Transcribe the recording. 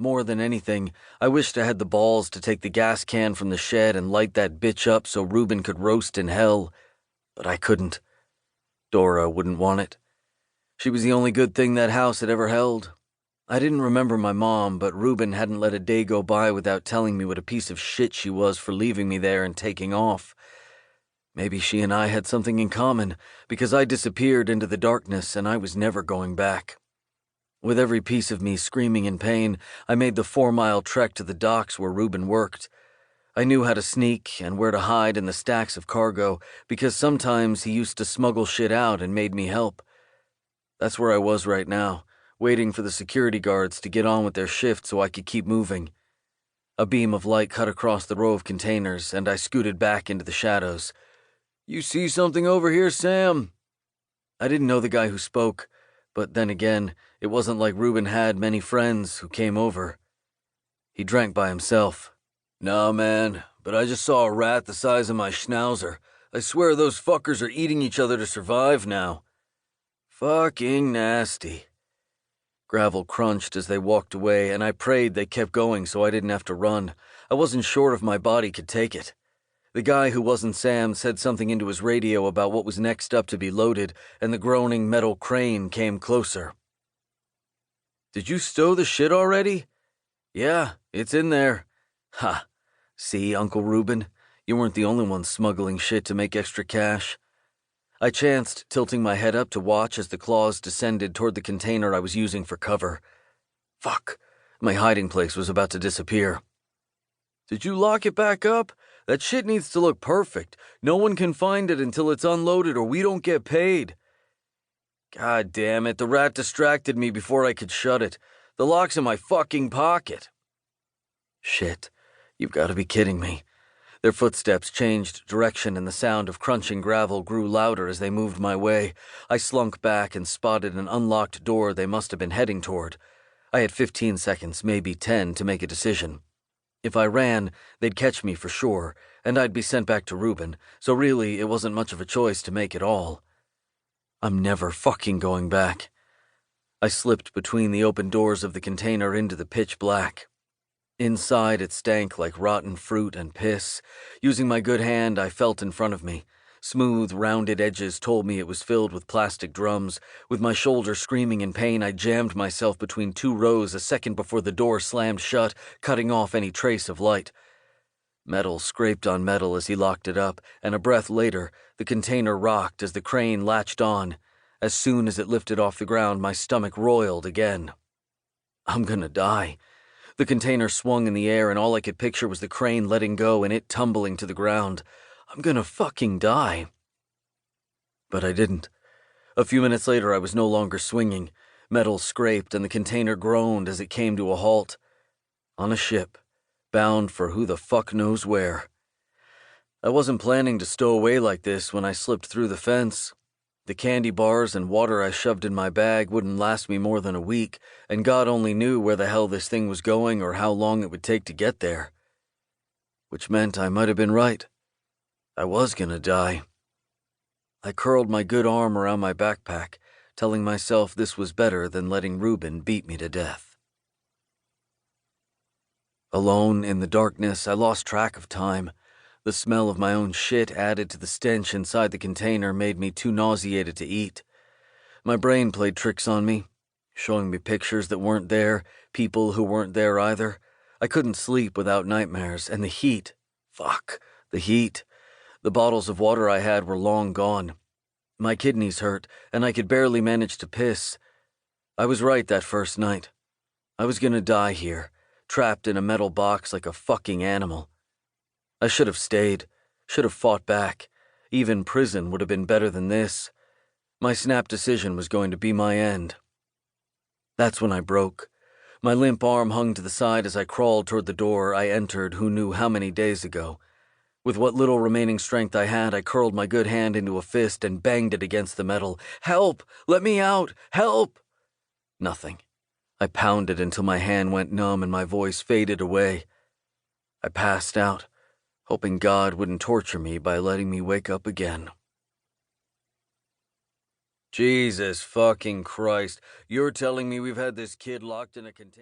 More than anything, I wished I had the balls to take the gas can from the shed and light that bitch up so Reuben could roast in hell, but I couldn't. Dora wouldn't want it. She was the only good thing that house had ever held. I didn't remember my mom, but Reuben hadn't let a day go by without telling me what a piece of shit she was for leaving me there and taking off. Maybe she and I had something in common, because I disappeared into the darkness and I was never going back. With every piece of me screaming in pain, I made the 4-mile trek to the docks where Reuben worked. I knew how to sneak and where to hide in the stacks of cargo, because sometimes he used to smuggle shit out and made me help. That's where I was right now, waiting for the security guards to get on with their shift so I could keep moving. A beam of light cut across the row of containers, and I scooted back into the shadows. "You see something over here, Sam?" I didn't know the guy who spoke, but then again, it wasn't like Reuben had many friends who came over. He drank by himself. "Nah, man, but I just saw a rat the size of my schnauzer. I swear those fuckers are eating each other to survive now." "Fucking nasty." Gravel crunched as they walked away, and I prayed they kept going so I didn't have to run. I wasn't sure if my body could take it. The guy who wasn't Sam said something into his radio about what was next up to be loaded, and the groaning metal crane came closer. "Did you stow the shit already?" "Yeah, it's in there." "Ha. See, Uncle Reuben, you weren't the only one smuggling shit to make extra cash." I chanced tilting my head up to watch as the claws descended toward the container I was using for cover. Fuck, my hiding place was about to disappear. "Did you lock it back up? That shit needs to look perfect. No one can find it until it's unloaded or we don't get paid." "God damn it, the rat distracted me before I could shut it. The lock's in my fucking pocket." Shit, you've got to be kidding me. Their footsteps changed direction and the sound of crunching gravel grew louder as they moved my way. I slunk back and spotted an unlocked door they must have been heading toward. I had 15 seconds, maybe 10, to make a decision. If I ran, they'd catch me for sure, and I'd be sent back to Reuben, so really it wasn't much of a choice to make at all. I'm never fucking going back. I slipped between the open doors of the container into the pitch black. Inside it stank like rotten fruit and piss. Using my good hand, I felt in front of me. Smooth, rounded edges told me it was filled with plastic drums. With my shoulder screaming in pain, I jammed myself between 2 rows a second before the door slammed shut, cutting off any trace of light. Metal scraped on metal as he locked it up, and a breath later, the container rocked as the crane latched on. As soon as it lifted off the ground, my stomach roiled again. I'm gonna die. The container swung in the air, and all I could picture was the crane letting go and it tumbling to the ground. I'm gonna fucking die. But I didn't. A few minutes later, I was no longer swinging. Metal scraped, and the container groaned as it came to a halt. On a ship, bound for who the fuck knows where. I wasn't planning to stow away like this when I slipped through the fence. The candy bars and water I shoved in my bag wouldn't last me more than a week, and God only knew where the hell this thing was going or how long it would take to get there. Which meant I might have been right. I was gonna die. I curled my good arm around my backpack, telling myself this was better than letting Reuben beat me to death. Alone in the darkness, I lost track of time. The smell of my own shit added to the stench inside the container made me too nauseated to eat. My brain played tricks on me, showing me pictures that weren't there, people who weren't there either. I couldn't sleep without nightmares, and the heat. Fuck, the heat. The bottles of water I had were long gone. My kidneys hurt, and I could barely manage to piss. I was right that first night. I was gonna die here, trapped in a metal box like a fucking animal. I should have stayed, should have fought back. Even prison would have been better than this. My snap decision was going to be my end. That's when I broke. My limp arm hung to the side as I crawled toward the door I entered who knew how many days ago. With what little remaining strength I had, I curled my good hand into a fist and banged it against the metal. "Help! Let me out! Help!" Nothing. I pounded until my hand went numb and my voice faded away. I passed out, hoping God wouldn't torture me by letting me wake up again. Jesus fucking Christ, you're telling me we've had this kid locked in a container?